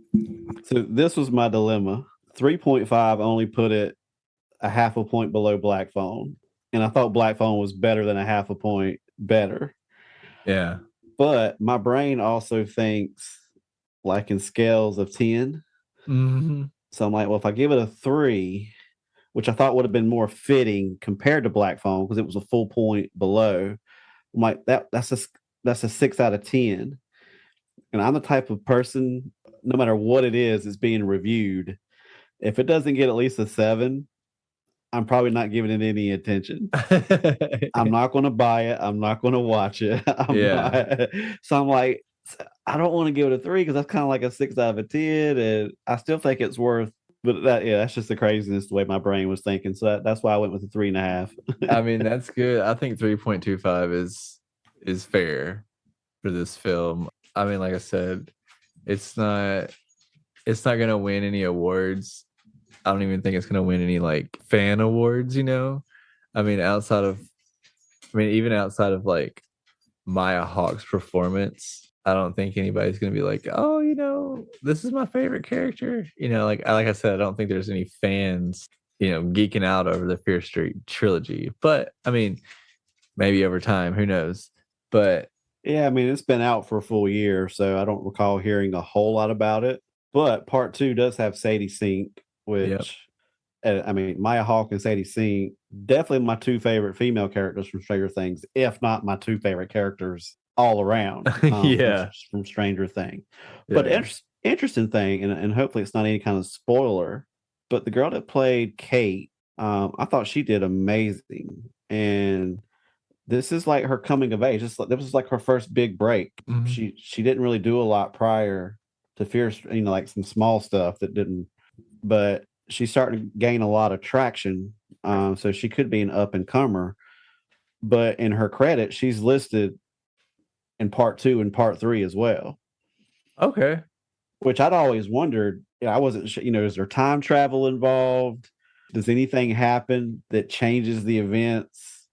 so this was my dilemma. 3.5 only put it a half a point below Black Phone. And I thought Black Phone was better than a half a point better.
yeah.
But my brain also thinks like in scales of 10.
Hmm.
So I'm like, well, if I give it a 3, which I thought would have been more fitting compared to Black Phone because it was a full point below, I'm like, that's a 6 out of 10. And I'm the type of person, no matter what it is being reviewed, if it doesn't get at least a 7, I'm probably not giving it any attention. I'm not going to buy it. I'm not going to watch it. I'm
Yeah.
not. So I'm like, I don't want to give it a 3 because that's kind of like a 6 out of 10, and I still think it's worth. But that's just the craziness the way my brain was thinking. So that's why I went with the 3.5.
I mean, that's good. I think 3.25 is fair for this film. I mean, like I said, it's not it's not gonna win any awards. I don't even think it's gonna win any like fan awards. I mean, even outside of like Maya Hawke's performance, I don't think anybody's gonna be like, oh, this is my favorite character. Like I said, I don't think there's any fans, geeking out over the Fear Street trilogy. But I mean, maybe over time, who knows? But
Yeah, I mean, it's been out for a full year, so I don't recall hearing a whole lot about it. But part two does have Sadie Sink,
yep.
which, I mean, Maya Hawke and Sadie Sink, definitely my two favorite female characters from Stranger Things, if not my two favorite characters all around
Yeah.
from Stranger Thing. But
Yeah.
interesting thing, and hopefully it's not any kind of spoiler, but the girl that played Kate I thought she did amazing, and this is like her coming of age. This was like her first big break.
Mhm.
She didn't really do a lot prior to Fierce, like some small stuff that didn't, but she's starting to gain a lot of traction. So she could be an up and comer. But in her credit, she's listed in part two and part three as well,
Okay.
which I'd always wondered. I wasn't sure, is there time travel involved? Does anything happen that changes the events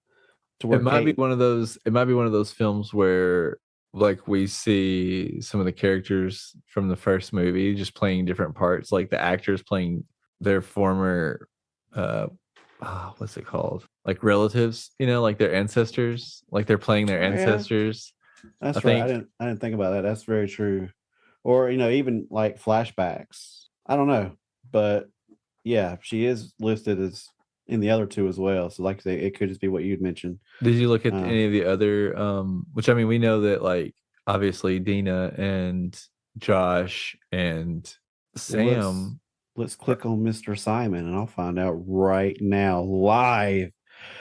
to
It
where
might be
Kate?
one of those. It might be one of those films where, like, we see some of the characters from the first movie just playing different parts, like the actors playing their former, uh, what's it called? Like relatives, like their ancestors, like they're playing their
Oh yeah,
ancestors. I
that's right.
think.
I didn't think about that. That's very true. Or even like flashbacks. I don't know, but yeah, she is listed as in the other two as well. So like I say, it could just be what you'd mentioned.
Did you look at
Uh,
any of the other? Which I mean, we know that like obviously Dina and Josh and
well,
Sam.
let's click on Mr. Simon, and I'll find out right now live.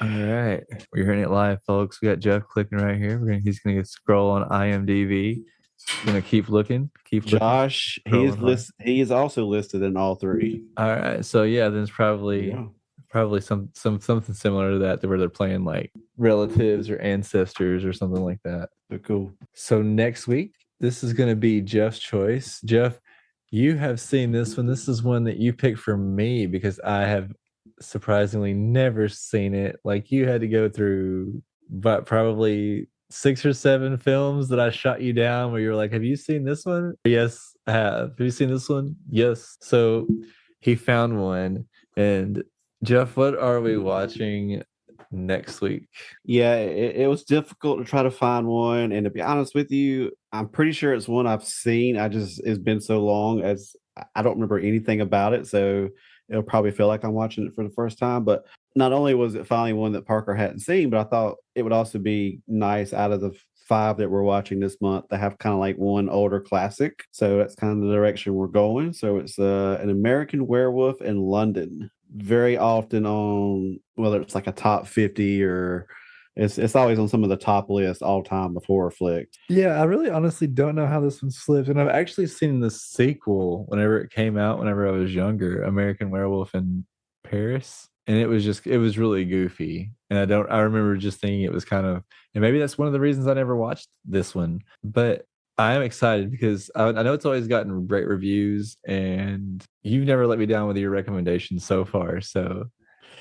All right, we're hearing it live, folks. We got Jeff clicking right here. He's gonna scroll on IMDb. He's gonna keep looking,
Josh,
scrolling hard.
He is also listed in all three.
All right, so yeah, then it's probably
Yeah,
probably something similar to that, where they're playing like relatives or ancestors or something like that.
so cool.
So next week, this is gonna be Jeff's choice. Jeff, you have seen this one. This is one that you picked for me because I have surprisingly never seen it. Like you had to go through, but probably 6 or 7 films that I shot you down where you're like, "Have you seen this one?" Yes, I have. Have you seen this one? Yes. So he found one. And Jeff, what are we watching next week?
Yeah, it was difficult to try to find one, and to be honest with you, I'm pretty sure it's one I've seen. It's been so long as I don't remember anything about it, so it'll probably feel like I'm watching it for the first time. But not only was it finally one that Parker hadn't seen, but I thought it would also be nice out of the five that we're watching this month to have kind of like one older classic. So that's kind of the direction we're going. So it's an American Werewolf in London. Very often on whether it's like a top 50 or it's always on some of the top lists all time of horror flicks.
Yeah, I really honestly don't know how this one slipped. And I've actually seen the sequel whenever it came out, whenever I was younger, American Werewolf in Paris. And it was really goofy. And I remember just thinking it was kind of, and maybe that's one of the reasons I never watched this one. But I am excited because I know it's always gotten great reviews and you've never let me down with your recommendations so far. So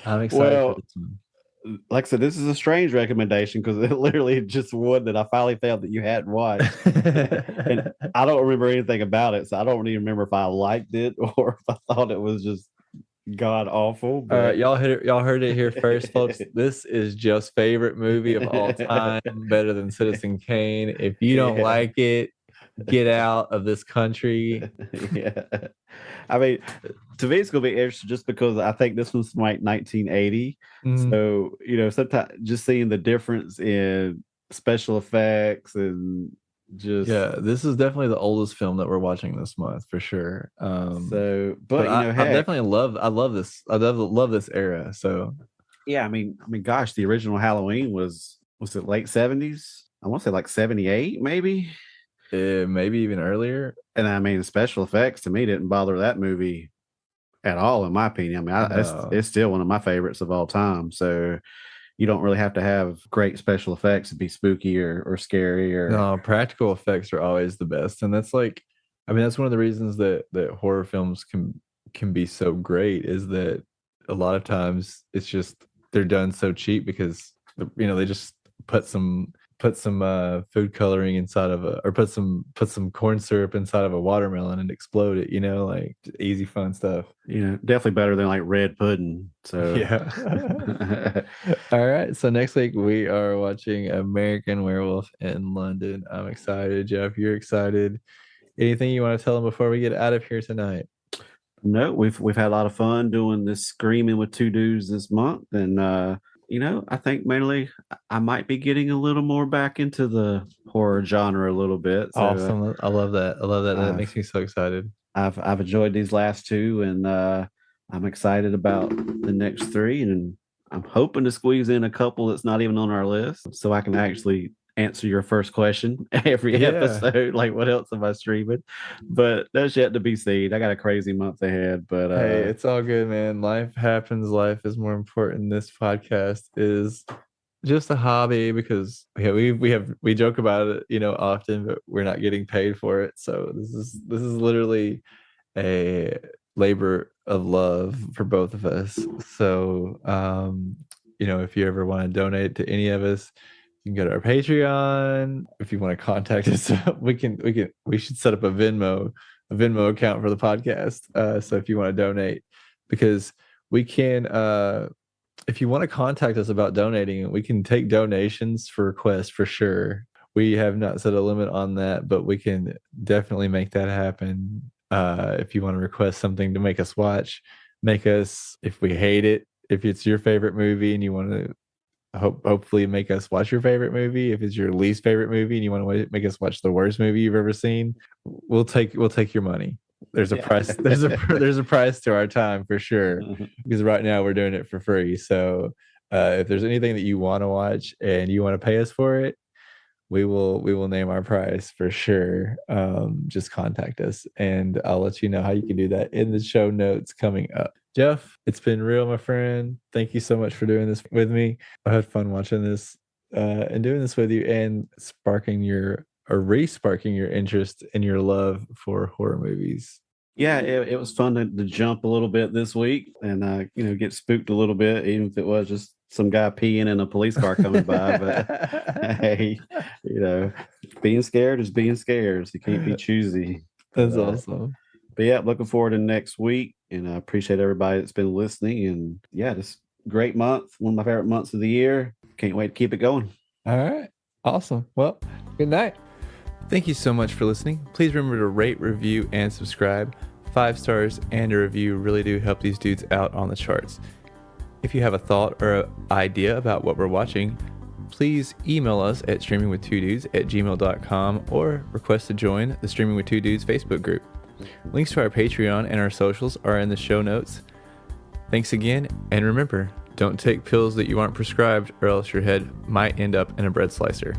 I'm excited for
Well,
this one.
like I said, this is a strange recommendation because it literally just one that I finally found that you hadn't watched. And I don't remember anything about it, so I don't even remember if I liked it or if I thought it was just god awful.
All right,
But
y'all heard it here first, folks. This is Jeff's favorite movie of all time, better than Citizen Kane. If you don't
yeah,
like it, get out of this country.
yeah. I mean, to me, it's gonna be interesting just because I think this was from like 1980.
Mm,
So sometimes just seeing the difference in special effects and just
yeah, this is definitely the oldest film that we're watching this month for sure.
so,
But
but
I
heck,
definitely I love this. Love this era. So
yeah. Gosh, the original Halloween was it late 70s? I want to say like 78, maybe.
maybe even earlier.
And I mean, the special effects to me didn't bother that movie at all, in my opinion. I mean,
No,
it's still one of my favorites of all time. So you don't really have to have great special effects to be spooky or scary or
no, practical effects are always the best, and that's like, I mean, that's one of the reasons that horror films can be so great is that a lot of times it's just they're done so cheap because they just put some food coloring inside of a or put some corn syrup inside of a watermelon and explode it, like easy fun stuff.
definitely better than like red pudding. So
Yeah. All right. So next week we are watching American Werewolf in London. I'm excited, Jeff. You're excited. Anything you want to tell them before we get out of here tonight?
no, we've had a lot of fun doing this screaming with two dudes this month. And I think mainly I might be getting a little more back into the horror genre a little bit. So
Awesome. I love that. I love that. That
uh,
makes me so excited.
I've enjoyed these last two, and I'm excited about the next three, and I'm hoping to squeeze in a couple that's not even on our list so I can actually answer your first question every
Yeah.
episode. Like, what else am I streaming? But that's yet to be seen. I got a crazy month ahead, but
Hey, it's all good, man. Life happens. Life is more important. This podcast is just a hobby because we joke about it, often, but we're not getting paid for it. So this is literally a labor of love for both of us. So if you ever want to donate to any of us, you can go to our Patreon. If you want to contact us, we should set up a Venmo account for the podcast. So if you want to donate, because we can if you want to contact us about donating, we can take donations for requests for sure. We have not set a limit on that, but we can definitely make that happen. If you want to request something to make us watch, if we hate it, if it's your favorite movie and you want to hopefully make us watch your favorite movie. If it's your least favorite movie and you want to make us watch the worst movie you've ever seen, we'll take your money. There's a price. There's a price to our time for sure. Because right now we're doing it for free. So if there's anything that you want to watch and you want to pay us for it, we will name our price for sure. Just contact us and I'll let you know how you can do that in the show notes coming up. Jeff, it's been real, my friend. Thank you so much for doing this with me. I had fun watching this and doing this with you and re-sparking your interest and your love for horror movies.
Yeah, it was fun to jump a little bit this week and get spooked a little bit, even if it was just some guy peeing in a police car coming by. But hey, being scared is being scared. So you can't be choosy.
That's awesome.
But yeah, looking forward to next week, and I appreciate everybody that's been listening. And yeah, this great month, one of my favorite months of the year. Can't wait to keep it going.
All right, awesome. Well, good night. Thank you so much for listening. Please remember to rate, review, and subscribe. 5 stars and a review really do help these dudes out on the charts. If you have a thought or an idea about what we're watching, please email us at streamingwith2dudes@gmail.com or request to join the Streaming with Two Dudes Facebook group. Links to our Patreon and our socials are in the show notes. Thanks again, and remember, don't take pills that you aren't prescribed or else your head might end up in a bread slicer.